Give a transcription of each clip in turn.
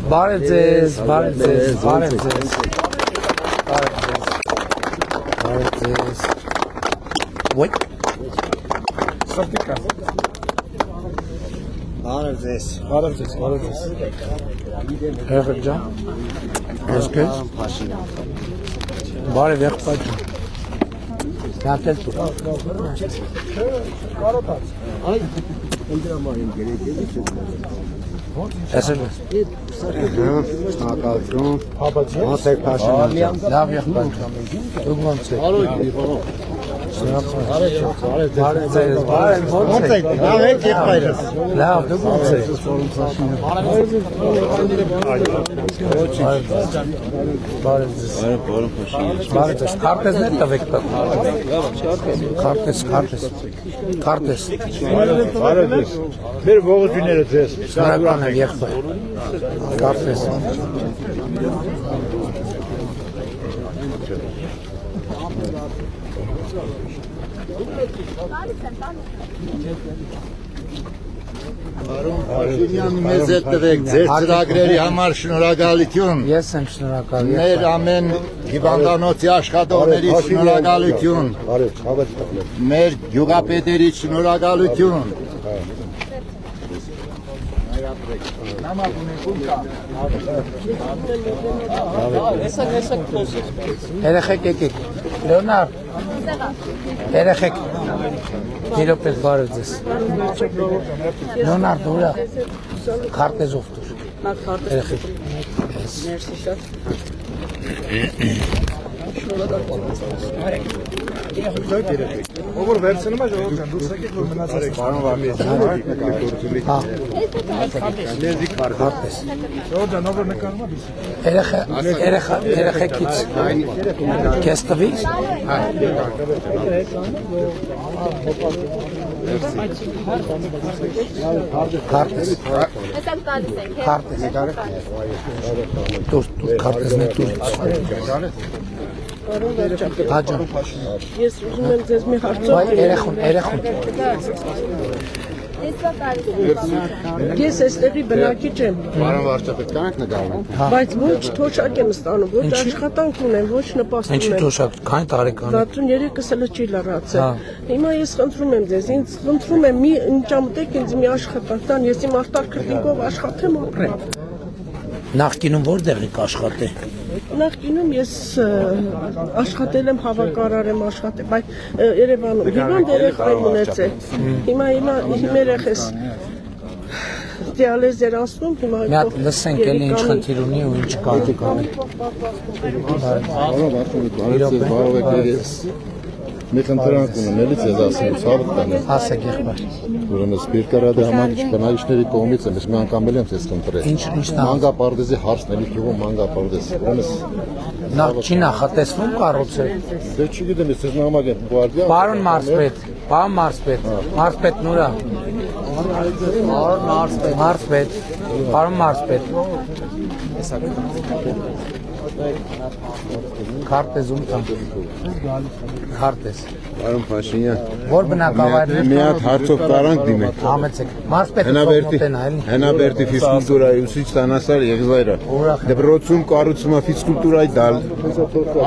Բարև ձեզ, բարև ձեզ, բարև ձեզ, բարև ձեզ, ոյ, սրտիկա, բարև ձեզ, բարև ձեզ, բարև ձեզ, հեղր ջան, ես կեզ, բարև եղբայր ջան, նատել տուր, այ, ընդրամային գերեկելից ես Այսօր Ակալություն, ոնց եք Փաշինյան, լավ եղբայր, դուք ոնց եք, ոնց եք, լավ եք եղբայրս, լավ, դուք ոնց եք, բարև ձեզ, քարտեզներ տվեք, քարտեզ, բարև ձեզ, մեր ողջույնները ձեզ, շնորհակալ եմ եղբայր, քարտեզ, Փաշինյանը մեզ հետ տվեք, ձեր ծրագրերի համար շնորհակալություն, ես եմ շնորհակալ, մեր ամեն հիվանդանոցի աշխատողների շնորհակալություն, մեր գյուղապետերի շնորհակալություն, երեխեք եկեք, Լեոնարդ, երեխեք, իրոպետ բարև ձեզ, Լեոնարդ ուրա, քարտեզով տուր, երեխեք, Ով վերցնում է ժողովրդական դուրս եկեք որ մնացել եք պարոն Վամի լեզի քարտեզ ժողովրդան ով նկարում է երեխեքից քեզ տվի քարտեզ քարտեզներ տուր Հաջա Ես ուզում եմ ձեզ մի հարցով երեխուն Ես այստեղի բնակիչ եմ Պարոն վարչապետ, կանք նկարում Բայց ոչ թոշակ եմ ստանում, ոչ աշխատանք ունեմ, ոչ նպաստ Ինչի ունեմ թոշակ, քանի տարեկան 63-ը սլը չի լրացել Հիմա ես խնդրում եմ ձեզ, ինձ խնդրում եմ մի ընճամտեք ինձ մի աշխատանք տան, ես իմ արտար քրտինքով աշխատեմ ապրեմ Նախկինում որտեղ եք աշխատել Նախկինում ես աշխատել եմ հավաքարար եմ աշխատել, բայց Երևանում հիվանդ երեխա եմ ունեցել Հիմա իմ երեխես դիալեզ էր ասում հիմա Մի հատ լսենք էլի ինչ խնդիր ունի ու ինչ կարող կանենք Բարով եք Մի խնդրանք ունեմ, էլի ձեզ ասեմ, ցավոք տանեմ Ասեք եղբայր Ուրեմն Սպիրկարադի համակարգիչ բնակիչների կողմից եմ, ես մի անգամ էլ եմ ձեզ խնդրել Ինչ Մանգապարտեզի հարցն էլի գյուղում մանգապարտեզ Չի նախատեսվում կառուցել Դե չգիտեմ, ես ձեզ նամակ եմ գվարդիա Պարոն Մարսպետ Մարսպետ Նուրա Պարոն Մարսպետ Քարտեզում տան Քարտեզ Պարոն Փաշինյան Որ բնակավայրներ Մի հատ հարցով կարանք դիմենք Համեցեք Մարսպետը կողմոտենա էլի Հենաբերդի ֆիզկուլտուրայի ուսուցիչ Տանասար Եղվայրը դպրոցում կառուցում է ֆիզկուլտուրայի դալ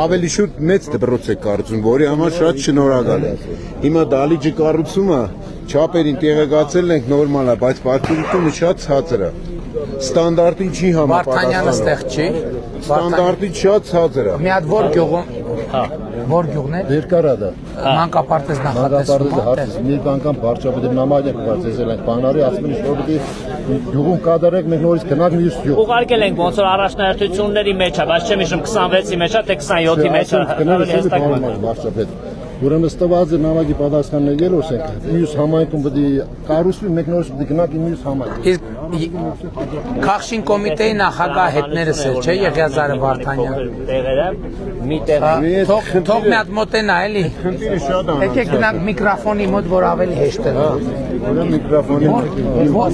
ավելի շուտ մեծ դպրոց է կառուցում որի համար շատ շնորհակալ եմ Հիմա դալիճի կառուցումը չափերին տեղեկացել ենք նորմալ է բայց պատկերությունը շատ ցածր է Ստանդարտին չի Վարդանյանը ստեղ չի Ստանդարտին շատ ցածր է Մի հատ որ գյուղում Որ գյուղն է Բերկարադը Մանկապարտեզ նախատեսվում Մի անգամ վարչապետի նամակ եք բացել ենք բանարի ասում են որ պետք է գյուղում կատարեք մենք նորից գնանք մյուս գյուղ Ուղարկել ենք ոնց որ առաջնահերթությունների մեջ է բայց չեմ հիշում 26-ի մեջ է թե 27-ի մեջ է վարչապետ Ուրեմն ստված է նամակի պատասխանները երրորդ ենք մյուս համայնքում պետք է կառուցվի մենք նորից պետք է գնանք մյուս համայնք Իսկ Քաղաքին կոմիտեի նախագահ հետներս էլ չէ Եղիազարը Վարդանյան Տեղերը մի տեղ Թող մի հատ մոտենա էլի Եկեք գնանք միկրոֆոնի մոտ որ ավելի հեշտ է Ուրեմն միկրոֆոնի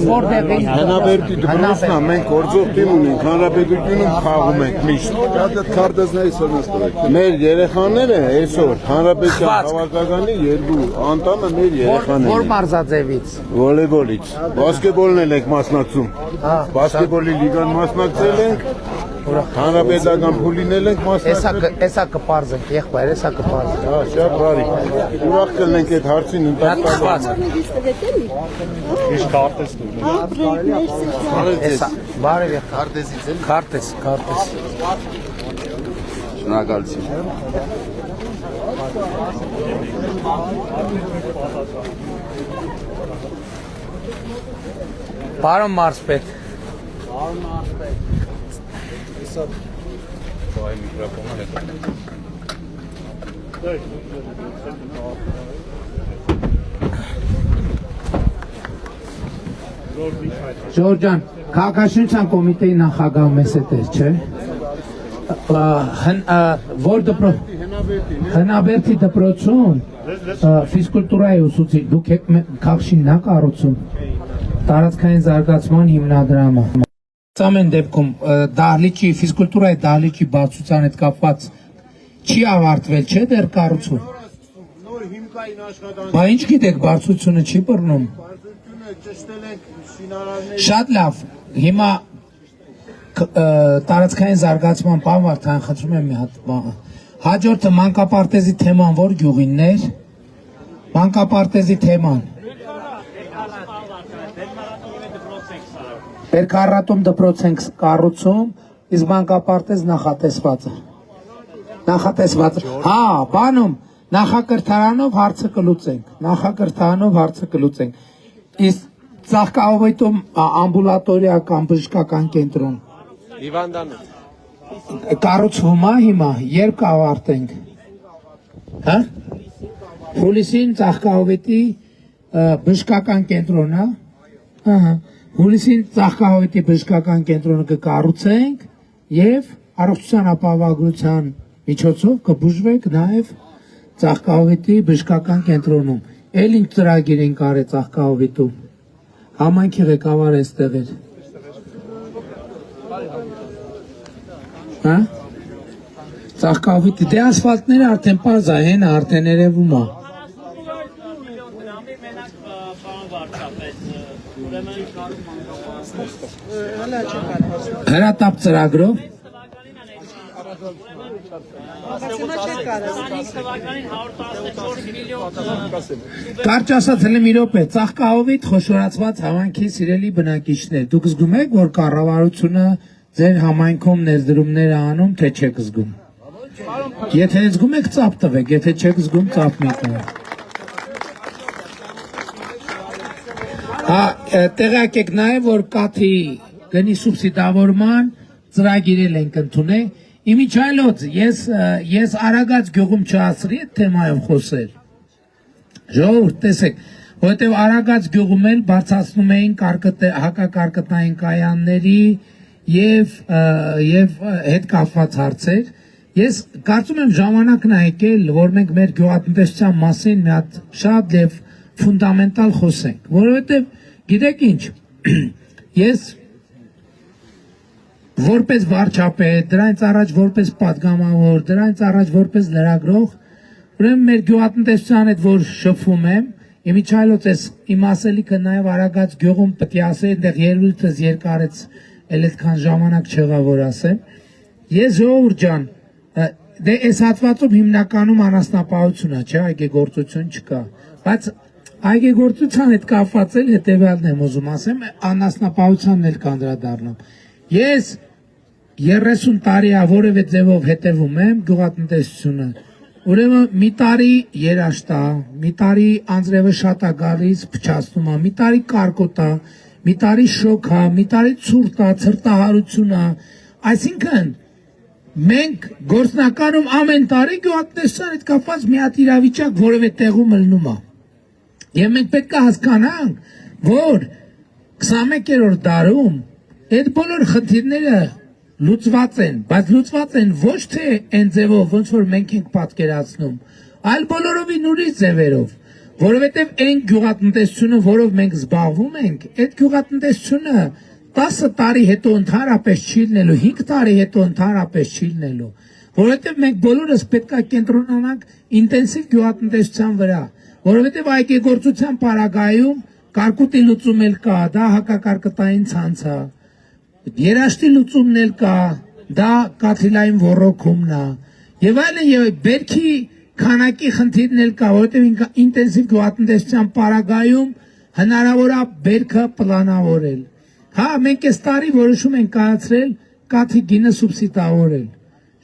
Որտեղ է Հենաբերդի դպրոցն է մենք գործող թիմ ունենք հանրապետությունում խաղում ենք միշտ քարտեզներից հնստեք Մեր երեխաները այսօր հանրապետության Հավաքականի երկու անդամը մեր երեխաներն Որ են։ մարզաձևից։ Վոլեյբոլից։ Բասկետբոլն էլ ենք մասնակցում։ Բասկետբոլի լիգան մասնակցել ենք։ Հանրապետական փուլին էլ ենք մասնակցել։ Էսա կպարզենք, եղբայր, էսա կպարզենք։ Հա, շատ բարի։ Ուրախ կլինենք այդ հարցին ընդհանրապես։ Էսա, բարև եղբայր։ Քարտեզից էլ Քարտեզ։ շնորհակալություն։ Պարոն մարզպետ։ Ժորժ ջան, քաղաքաշինության կոմիտեի նախագահ մեզ հետ էր, չէ՞։ Որ հնաբերդի դպրոցում ֆիզկուլտուրայի ուսուցիչ, դուք եք քաղաքաշինն ա կառուցում տարածքային զարգացման հիմնադրամը։ Ամեն դեպքում դահլիճի ֆիզկուլտուրայի դահլիճի բացության հետ կապված չի ավարտվել, չէ՞ դեռ կառուցում։ Նոր հիմքային աշխատանք։ Բա ինչ գիտեք, բարձությունը չի բռնում։ Բարձրությունը ճշտել ենք շինարարների։ Շատ լավ։ Հիմա տարածքային զարգացման բան Վարդան, խնդրում եմ մի հատ բան։ Հաջորդը մանկապարտեզի թեման որ գյուղինն էր։ Մանկապարտեզի թեման։ Բերքարատում դպրոց ենք կառուցում, իսկ մանկապարտեզ նախատեսված է։ Հա, բանում նախակրթարանով հարցը կլուծենք։ Իսկ Ծաղկահովիտում ամբուլատորիական բժշկական կենտրոն Հիվանդանոց։ կառուցվում է հիմա, երբ կավարտենք։ Հա? Հուլիսին Ծաղկահովիտի բժշկական կենտրոնն է։ Ահա։ Հուլիսին Ծաղկահովիտի բժշկական կենտրոնը կկառուցենք եւ առողջության ապահովագրության միջոցով կբուժվեք նաեւ Ծաղկահովիտի բժշկական կենտրոնում։ Էլ ինչ ծրագիր են կարել Ծաղկահովիտում։ Համայնքի ղեկավար էստեղ էր։ Հա? Ծաղկահովիտի դե ասֆալտները արդեն պարզ է, հեն արդեն երևում է։ Հրատապ ծրագրով Կարճ ասած հենց մի րոպե, Ծաղկահովիտ խոշորացված համայնքի սիրելի բնակիչներ, դուք զգում եք, որ կառավարությունը ձեր համայնքում ներդրումներ է անում, թե չեք զգում։ Եթե զգում եք, ծափ տվեք, եթե չեք զգում, ծափ մի տվեք։ Հա, տեղյակ եք նաև, որ կաթի գնի սուբսիդավորման ծրագիրել ենք ընդունել։ Իմիջայլոց, ես Արագած գյուղում չասրի այդ թեմայով խոսել։ Ժողովուրդ, տեսեք, որովհետև Արագած գյուղում էլ բարձրացնում էին հակակարկտային կայանների եւ հետ կապված հարցեր։ Ես կարծում եմ ժամանակն է եկել, որ մենք մեր գյուղատնտեսության մասին մի հատ շատ եւ ֆունդամենտալ խոսենք, որովհետև գիտեք ինչ, ես որպես վարչապետ, դրանից առաջ որպես պատգամավոր, դրանից առաջ որպես լրագրող, ուրեմն մեր գյուղատնտեսության հետ որ շփվում եմ, իմիջայլոց ես իմ ասելիքը նաև Արագած գյուղում պետք է ասեի, այնտեղ ելույթս երկարեց, էլ այդքան ժամանակ չեղա որ ասեմ։ Ես ժողովուրդ ջան, դե այս հատվածում հիմնականում անասնապահություն է, չէ, այգեգործություն չկա, բայց այգեգործության հետ կապված էլ հետևյալն եմ ուզում ասեմ, անասնապահությանն էլ կանդրադառնամ։ Ես 30 տարի է որևէ ձևով հետևում եմ գյուղատնտեսությունը։ Ուրեմն մի տարի երաշտ է, մի տարի անձրևը շատ է գալիս, փչացնում է, մի տարի կարկոտ է, մի տարի շոկ է, մի տարի ցուրտ է, ցրտահարություն է։ Այսինքն մենք գործնականում ամեն տարի գյուղատնտեսության հետ կապված մի հատ իրավիճակ որևէ տեղում ելնում է։ Եվ մենք պետք է հասկանանք, որ 21-րդ դարում այդ բոլոր խնդիրները լուծված են, բայց լուծված են ոչ թե այն ձևով, ոնց որ մենք ենք պատկերացնում, այլ բոլորովին ուրիշ ձևերով, որովհետև այն գյուղատնտեսությունը, որով մենք զբաղվում ենք, այդ գյուղատնտեսությունը 10 տարի հետո ընդհանրապես չի լինելու, 5 տարի հետո ընդհանրապես չի լինելու, որովհետև մենք բոլորս պետք է կենտրոնանանք ինտենսիվ գյուղատնտեսության վրա, որովհետև այգեգործության պարագայում կարկուտի լուծում էլ կա, դա հակակարկտային ցանց է, երաշտի լուծումն էլ կա, դա կաթիլային ոռոգումն է, եւ այլն եւ բերքի քանակի խնդիրն էլ կա, որովհետև ինտենսիվ գյուղատնտեսության պարագայում հնարավոր է բերքը պլանավորել։ Հա, մենք այս տարի որոշում ենք կայացրել կաթի գինը սուբսիդավորել։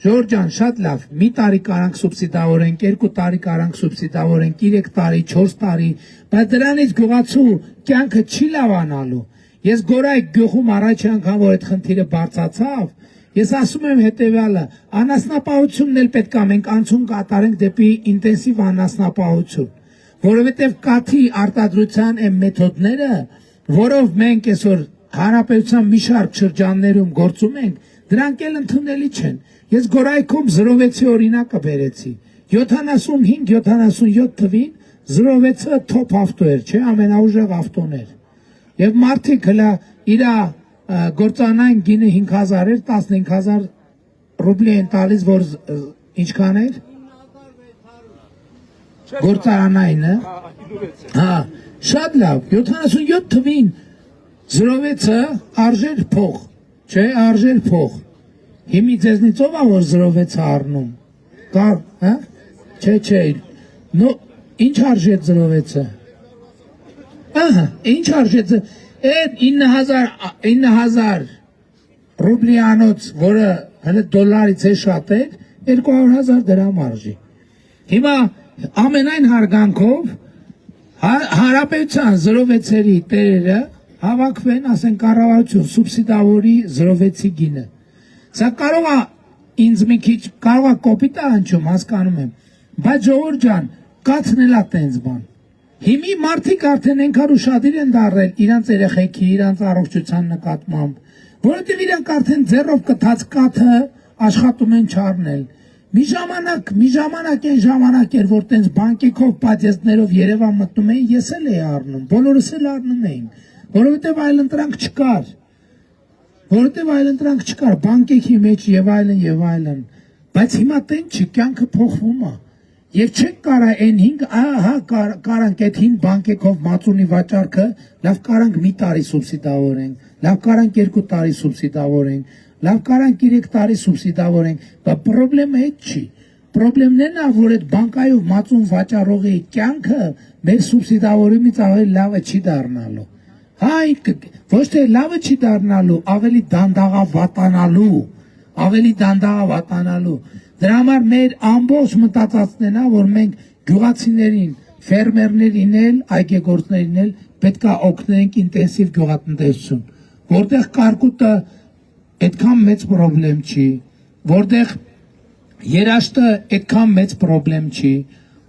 Ժողովուրդ ջան, շատ լավ, մի տարի կարանք սուբսիդավորենք, 2 տարի կարանք սուբսիդավորենք, 3 տարի, 4 տարի, բայց դրանից գյուղացու կյանքը չի լավանալու։ Ես Գորայք գյուղում առաջ անգամ որ այդ խնդիրը բարձրացավ, ես ասում եմ հետեւյալը, անասնապահությունն էլ պետք է մենք անցում կատարենք դեպի ինտենսիվ անասնապահություն, որովհետև կաթի արտադրության այն մեթոդները, որով մենք այսօր հանրապետության մի շարք շրջաններում գործում ենք, դրանք էլ ընդունելի չեն։ Ես Գորայքում 06-ի օրինակը բերեցի, 75-77 թվին 06-ը թոփ ավտո էր, չէ, ամենաուժեղ ավտոն էր։ Եվ մարդիկ հլա իր գործանային գինը 5000 էր, 15000 ռուբլի են տալիս, որ ինչքան էր։ Գործարանայինը։ Հա, շատ լավ, 77 թվին 06-ը արժեր փող, չէ, արժեր փող։ Հիմի ձեզնից ով է որ 06-ը առնում։ Կար, հա? Չէ, նո, ինչ արժեց 06-ը։ Ահա, ինչ արժեց։ Այդ 9000 ռուբլի անոց, որը հենց դոլարից է շատ էր, 200,000 դրամ արժի։ Հիմա ամենայն հարգանքով հանրապետության 06-երի տերերը հավաքվեն, ասեն կառավարություն սուբսիդավորի 06-ի գինը։ Սա կարող է ինձ մի քիչ կարող է կոպիտ անջում, հասկանում եմ, բայց ժողովուրդ ջան, կաթն էլ է տենց բան։ Հիմի մարդիկ արդեն այնքան ուշադիր են դառել իրանց երեխեքի, իրանց առողջության նկատմամբ, որովհետև իրանք արդեն ձեռով կթած կաթը աշխատում են չառնել։ Մի ժամանակ այն ժամանակ էր, որ տենց բանկիկով, պատեստներով Երևան մտնում էին, ես էլ էի առնում, բոլորս էլ առնում էինք, որովհետև այլընտրանք չկար։ Բանկիկի մեջ եւ այլն, բայց հիմա տենց չի, կյանքը փոխվում է։ Եվ չեք կարա այն 5 կարանք այդ 5 բանկեքով մածունի վաճառքը, լավ կարանք մի տարի սուբսիդավորենք, լավ կարանք 2 տարի սուբսիդավորենք, լավ կարանք 3 տարի սուբսիդավորենք, բայց պրոբլեմը այդ չի։ Պրոբլեմն է, որ այդ բանկայով մածուն վաճառողի կյանքը մեր սուբսիդավորումից ավելի լավը չի դառնալու։ Հա, ոչ թե լավը չի դառնալու, ավելի դանդաղավատանալու։ Դրա համար մեր ամբողջ մտածածն է, որ մենք գյուղացիներին, ֆերմերներին էլ, այգեգործներին էլ պետք է օգնենք ինտենսիվ գյուղատնտեսություն, որտեղ կարկուտը այդքան մեծ պրոբլեմ չի, որտեղ երաշտը այդքան մեծ պրոբլեմ չի,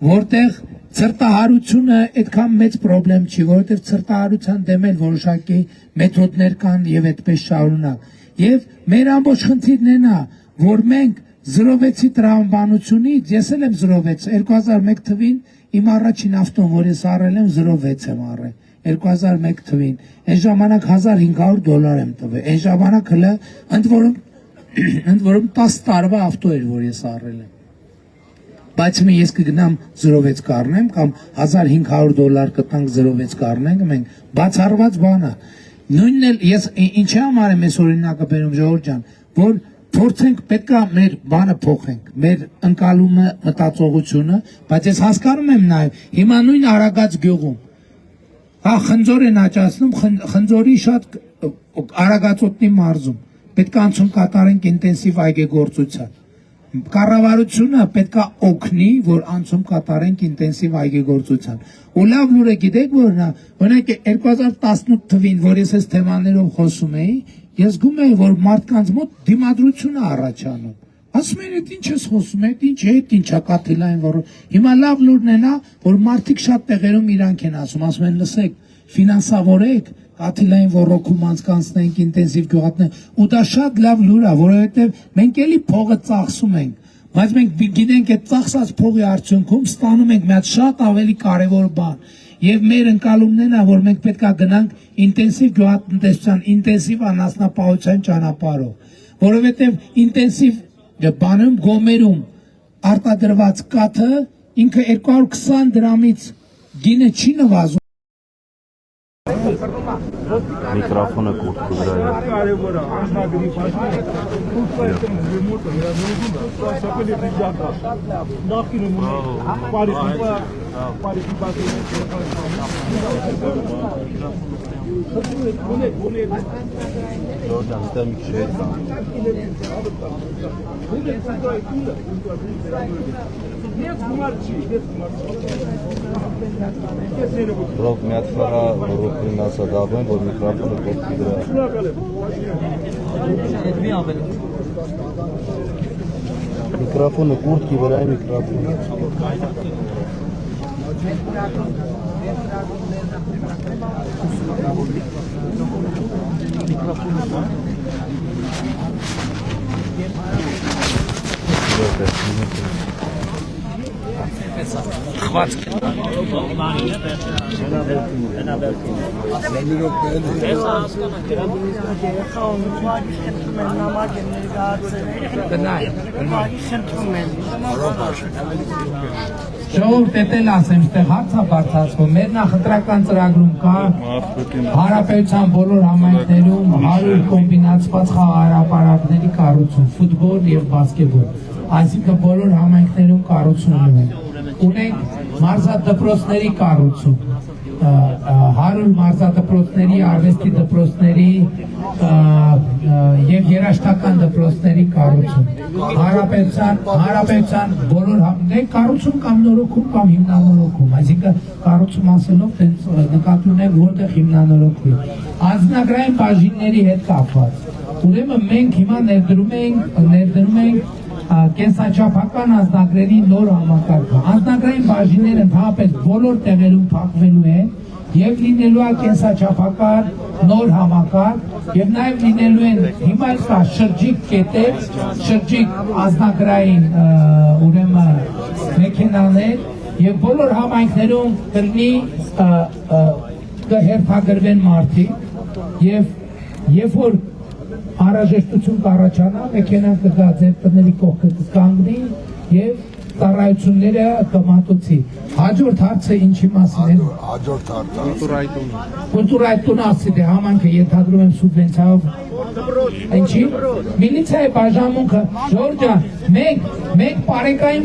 որտեղ ցրտահարությունը այդքան մեծ պրոբլեմ չի, որովհետև ցրտահարության դեմ էլ որոշակի մեթոդներ կան եւ այդպես շարունակ։ Եվ մեր ամբողջ խնդիրն է նա, որ մենք 06-ի տրամաբանությունից, ես էլ եմ 06, 2001 թվին իմ առաջին ավտոն, որ ես առել եմ 06 եմ առել, 2001 թվին, այն ժամանակ $1500 եմ տվել, այն ժամանակ հլը ընդ որում 10 տարվա ավտո էր, որ ես առել եմ, բայց ես կգնամ 06 կառնեմ, կամ $1500 կտանք 06 կառնենք, մենք բացառված բան է, նույնն էլ ես ինչի համար եմ ես օրինակը բերում ժողովուրդ ջան, որ փորձենք պետքա մեր բանը փոխենք, մեր ընկալումը, մտածողությունը, բայց ես հասկանում եմ նաև, հիմա նույն Արագած գյուղում, հա խնձոր են աճացնում, խնձորի շատ Արագածոտնի մարզում, պետք է անցում կատարենք ինտենսիվ այգեգործության, կառավարությունը պետք է օգնի, որ անցում կատարենք ինտենսիվ այգեգործության, ու լավ լուրը գիտեք որ նա, օրինակ 2018 թվին, որ ես այս թեմաներով խոսում էի, ես գում էի, որ մարդկանց մոտ դիմադրություն է առաջանում։ Ասում են, այդ ինչ ես խոսում, այդ ինչա կաթիլային ոռոգում։ Հիմա լավ լուրն է նա, որ մարդիկ շատ տեղերում իրանք են ասում են, լսեք, ֆինանսավորեք, կաթիլային ոռոգում անցկացնենք, ինտենսիվ գյուղատնտեսություն, ու դա շատ լավ լուր է, որովհետև մենք էլի փողը ծախսում ենք, բայց մենք գիտենք այդ ծախսած փողի արդյունքում ստանում ենք մի հատ շատ ավելի կարևոր բան։ Եվ մեր ընկալումն է, որ մենք պետք է գնանք ինտենսիվ գյուղատնտեսության, ինտենսիվ անասնապահության ճանապարհով, որովհետև ինտենսիվ բանում գոմերում արտադրված կաթը ինքը 220 դրամից գինը չի նվազում Միկրոֆոնը կուրտ կուզրայ կարևոր է անձնագրի պաշտպանը ռեմոնտը վերանորոգումը սապելի դիջակա նախինում Փարիզի Ռոք մի հատ ֆաղա ռոքին ասադաբեն, որ միկրոֆոնը կողքի դրա Միկրոֆոնը կուրտքի վրա է միկրոֆոնը Ժողովուրդ էլ ասեմ, ստեղ հարց է բարձրացվում, մեր նախընտրական ծրագրում կա Հանրապետության բոլոր համայնքներում 100 կոմբինացված խաղահրապարակների կառուցում, ֆուտբոլ եւ բասկետբոլ, այսինքն բոլոր համայնքներում կառուցում ունենք մարզադպրոցների կառուցում, 100 մարզադպրոցների, արվեստի դպրոցների եւ երաժշտական դպրոցների կառուցում, Հանրապետության բոլոր կառուցում կամ նորոգում կամ հիմնանորոգում, այսինքն կառուցում ասելով նկատի ունենք որտեղ հիմնանորոգվի, անձնագրային բաժինների հետ կապված, ուրեմն մենք հիմա ներդրում ենք կենսաչափական անձնագրերի նոր համակարգը, անձնագրային բաժինները ընդհանրապես բոլոր տեղերում փակվելու են եւ լինելու է կենսաչափական նոր համակարգ եւ նաեւ լինելու են հիմա կա շրջիկ կետեր, շրջիկ անձնագրային ուրեմն մեքենաներ եւ բոլոր համայնքներում կլինի կհերթագրվեն մարդիկ եւ երբ որ Անհրաժեշտություն կառաջանա, մեքենան կգա ձեր տների կողքը կկանգնի եւ ծառայությունները կմատուցի։ Հաջորդ հարցը ինչի մասին է։ Հաջորդ հարցը Կուլտուրայտուն ասիդ է համանքը ենթադրում եմ սուբվենցիայով։ Ինչի։ Միլիցիայի բաժանմունքը Ժորժա մենք բարեկային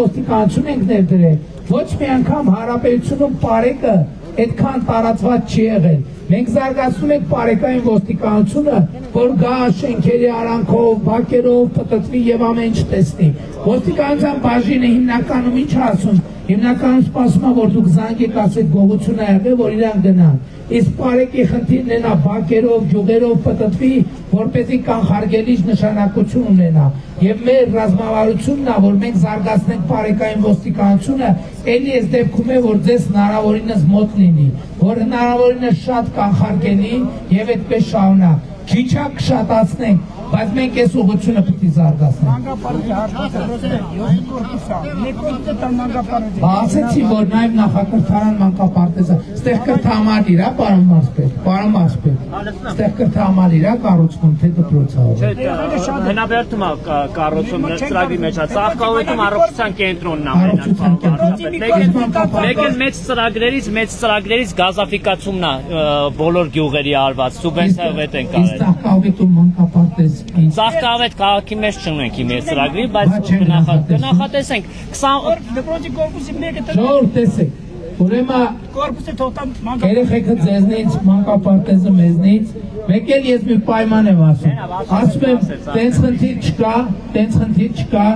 ոստիկանություն ենք ներդրել։ Ոչ մի անգամ Հանրապետությունում բարեկը այդքան տարածված չի եղել։ Մենք զարգացնում ենք բարեկային ոստիկանությունը, որ գա շենքերի արանքով, բակերով, պտտվի եւ ամեն ինչ տեսնի։ Ոստիկանության բաժինը հիմնականում ինչ ասում, հիմնականում սպասում է, որ դուք զանգեք ասեք գողություն է եղել, որ իրանք գնան։ Իսկ բարեկի խնդիրն է բակերով, ջուղերով պտտվի, որպեսզի կանխարգելիչ նշանակություն ունենա։ Եվ մեր ռազմավարությունն է, որ մենք զարգացնենք բարեկային ոստիկանությունը, էլի այս դեպքում է, որ ձեզ հնարավորինս մոտ լինի, որ հնարավորինս շատ կանխարգելի եւ այդպես շարունակ։ Քիչ կշատացնենք, բայց մենք այս ուղղությունը պիտի զարգացնենք։ Ասեցի, որ նաև նախակրթարան մանկապարտեզը, ստեղ կրթամար իրա, պարոն Մարսպետ, ստեղ կրթամար իրա կառուցվում, թե դպրոցավոր։ Հնաբերդում է կառուցում ծրագրի մեջ, ծաղկավորում առողջության կենտրոնն է։ Մեկ մեծ ծրագրերից գազաֆիկացումն է բոլոր գյուղերի արված, սուբվենցիայով հետ են կարել։ Ծաղկավետում մանկապարտեզ։ Ծաղկավետ քաղաքի մեջ չունենք իմ այս ծրագրի, բայց կնախատեսենք 20 Ժողովուրդ տեսեք, ուրեմն երեխեքը ձեզնից, մանկապարտեզը մեզնից, մեկ էլ ես մի պայման եմ ասում եմ, տենց խնդիր չկա,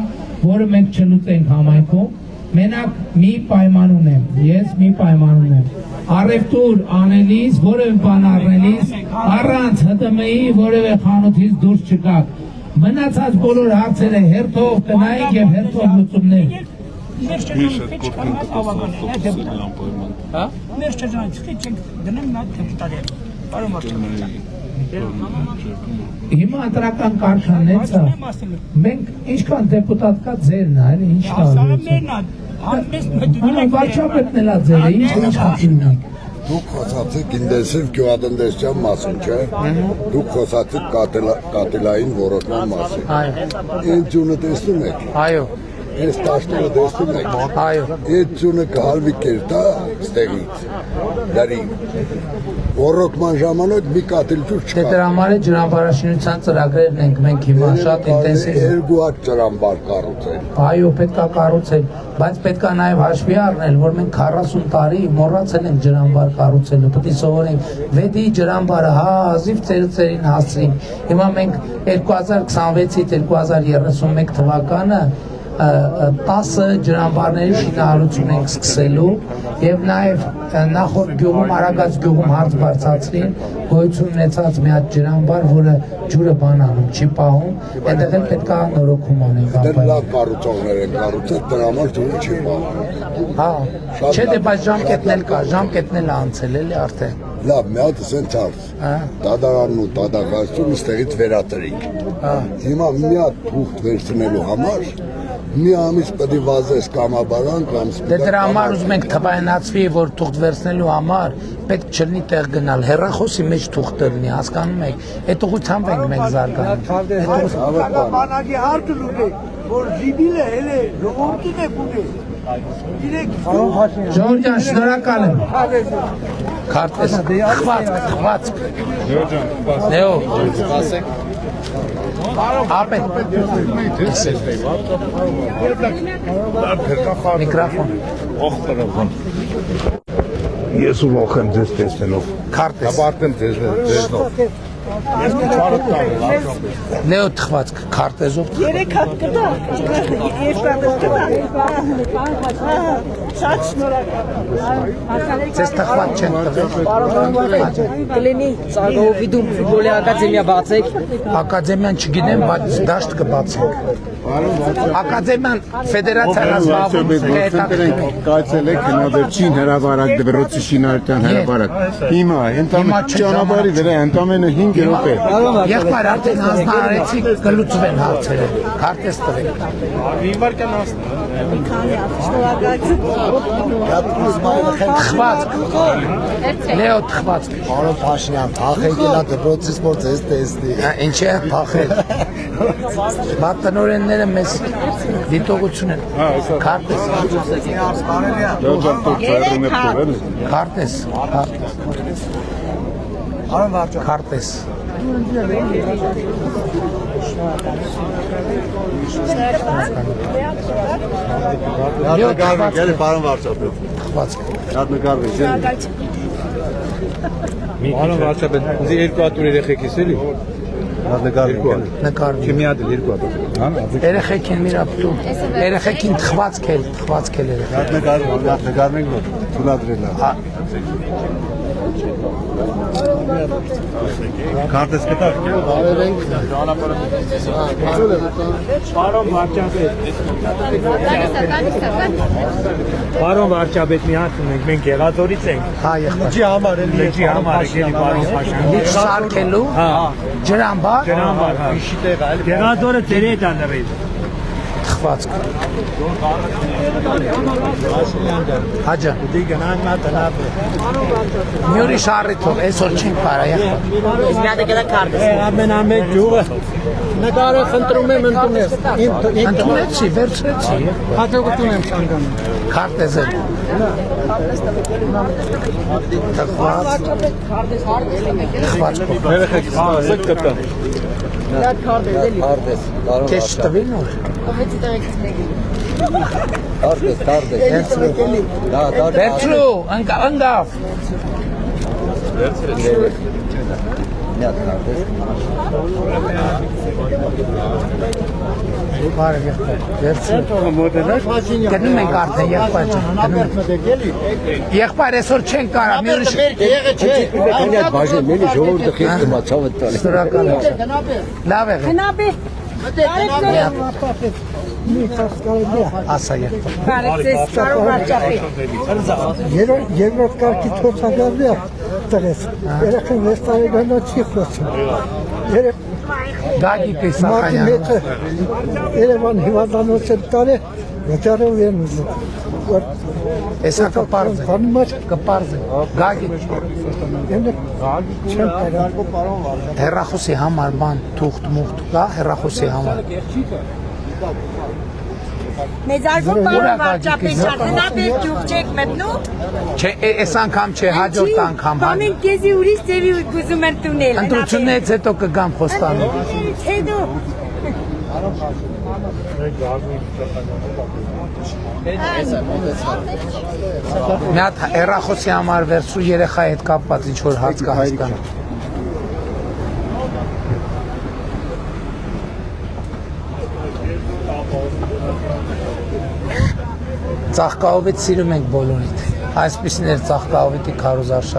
որը մենք չլուծենք համայնքում, մենակ մի պայման ունեմ, ես մի պայման ունեմ, առևտուր անելիս, որևէ բան առնելիս, առանց ՀՏՄ-ի որևէ խանութից դուրս չգաք, մնացած բոլոր հարցերը հերթով կնայենք եւ հերթով լուծումներ։ Հիմա ընտրական կարգն է, մենք ինչքան դեպուտատ կա ձերն է, ինչ կա։ Վարչապետն էլա ձերը, ինչ խնդիր ունենք։ Դուք խոսացիք ինտենսիվ գյուղատնտեսության մասին, չէ՞։ Դուք խոսացիք կատելային որոշման մասին։ Այո։ Այդ ձյունը տեսնում եք։ Այո։ Այս տաշտերը տեսնում եք։ Այո։ Այդ ձյունը կհալվի կերտա ստեղից։ Դարի։ Ռոռոկման ժամանակ մի կատելություն Դե չկա։ դրա համար է ջրամբարաշինության ծրագրերն ենք մենք հիմա շատ ինտենսիվ։ Երկու հատ ջրամբար կառուցել։ Այո, պետք է կառուցել, բայց պետք է նաև հաշվի առնել, որ մենք 40 տարի մոռացել ենք ջրամբար կառուցելը, պետք է սովորենք։ Վեդի ջրամբարը հազիվ ծերին հասցրին։ Հիմա մենք 2026-ից 2031 թվականը 10 ջրամբարների շինարարություն ենք սկսելու եւ նաեւ նախորդ գյուղում Արագած գյուղում հարց բարձրացրին գոյություն ունեցած մի հատ ջրամբար, որը ջուրը բանանում չի պահում, այնտեղ էլ պետք է նորոգում անենք Դեռ ապա։ լավ կառուցողներ են կառուցել, դրա համար ջուրը չի պահում։ Հա, չէ՞ դե բայց ժամկետն էլ կա, ժամկետն էլ անցել էլի արդեն։ Լավ, մի հատ սենց արդ։ Դադարանն ու դադարվածությունը ստեղից վերատրենք։ Հիմա մի հատ թուղթ վերցնելու համար մի ամիս պետք է վազես կամաբարան կամ Դե դրա համար ուզում ենք թվայնացվի, որ թուղթ վերցնելու համար պետք չլինի տեղ գնալ, հեռախոսի մեջ թուղթը լինի, հասկանում եք։ Այդ ուղղությամբ ենք մենք զարգանում։ Բանակի հարցը լուր է, որ զիբիլը հել է, ժողովրդին է կուտե։ Ժողովրդյան, շնորհակալ եմ։ Քարտեզ, խվածք։ Լեո, ապետ։ Միկրոֆոն։ Ես ուրախ եմ ձեզ տեսնելով։ Քարտեզ։ Ապարտեմ ձեզնով։ Լեո թխվածք, քարտեզով։ 3 հատ կտա, շատ շնորհակալ։ Ձեզ թխված չեն տվել։ Կլինի Ծագովի դու ֆուտբոլի ակադեմիա բացեք։ Ակադեմիան չգիտեմ, բայց դաշտ կբացենք։ Ակադեմիան ֆեդերացիան ազգավում է։ Կայցել եք հնավերջին հրավարակ դպրոցի շինարարության հրավարակ։ Հիմա ընդամենը ճանապարհի վրա ընդամենը 5 րոպե։ Եղբայր արդեն հանձնարարեցի կլուծվեն հարցերը։ Քարտեզ տվեք։ Թխվածք։ Լեո թխվածք։ Պարոն Փաշինյան, փախեք իլա դպրոցից որ ձեզ տեսնի։ Ինչի է փախել։ Բատնորենները մեզ դիտողություն են։ Քարտեզ։ Քարտեզ։ Քարտեզ։ Գալի պարոն վարչապետ։ Թխվածք։ Շատ նկարվեք, ջան։ Պարոն վարչապետ, ինձ 2 հատ երեխեքիս էլի։ Շատ նկարվեք։ Նկարվի։ Մի հատ 2 հատ։ Երեխեքին միրապտում։ Երեխեքին թխվածք էլ երեխեք։ Շատ նկարվեք, որ թույլատրել է։ Քարտեզ կտակ։ Պարոն վարչապետ մի հատ ունենք, մենք Եղաթորից ենք։ Հա, եղբայր։ Լճի համար էլի։ Լճի համար էլի պարոն Փաշյան։ Լիճ սարքելու։ Հա, Ջրամբար։ ջրամբար, հա։ Իշի տեղ այլ։ Եղաթորը ծերի է տանրել։ Թխվածք։ Հաջա։ Դի գնան նա տնապ։ Մի ուրիշ առիթով, այսօր չենք պարա եղբայր։ Իսկ մի հատ կտա քարտեզ։ Ամենամեծ յուղը։ Նկարը խնդրում եմ ընդունես։ Ընդունեցի, վերցրեցի։ Հաջողություն եմ ցանկանում։ Քարտեզել։ Թխվածք։ Երեխեք, ասեք կտա։ Քարտեզ, պարոն Քեզ չտվի նոր։ Քարտեզ։ Վերցրու, ընկավ։ Մի հատ քարտեզ։ Բարև եղբայր, վերցրու։ Գնում ենք արդեն եղբայր ջան, գնում ենք։ Եղբայր այսօր չենք կարա, մի ուրիշ։ Բաժնելի ժողովուրդը խիղճ մացավ է տալի։ Շնորհակալ եմ։ Լավ եղեք։ Ասա եղբայր։ Երկրորդ կարգի ցուցակալն է տղես։ Երեխան 6 տարեկանից չի խոսում։ Գագիկ Մարտի Իսախանյան։ մեծը Երևան հիվանդանոց եմ տարել, վճարով են ուզում։ Էսա կպարզ է։ Կպարզ է։ Գագիկ Չեմ կարա։ հերախոսի համար բան թուղթ մուղթ կա հերախոսի համար։ Մեծ արժող պարոն վարչապետյան, հնաբեր ջուղ չեք մտնում։ Չէ, այս անգամ չէ, հաջորդ անգամ։ Ամեն կեզի ուրիշ ձևի ուզում եմ տունել։ Ընտրություններից հետո կգամ խոստանում։ Հետո Մի հատ հերախոսի համար վերցրու երեխայի հետ կապված ինչ որ հարց կա հասկանում։ Ծաղկահովիտ սիրում ենք բոլորիդ։ Այսպիսին էր ծաղկահովիտի քարոզարշավ։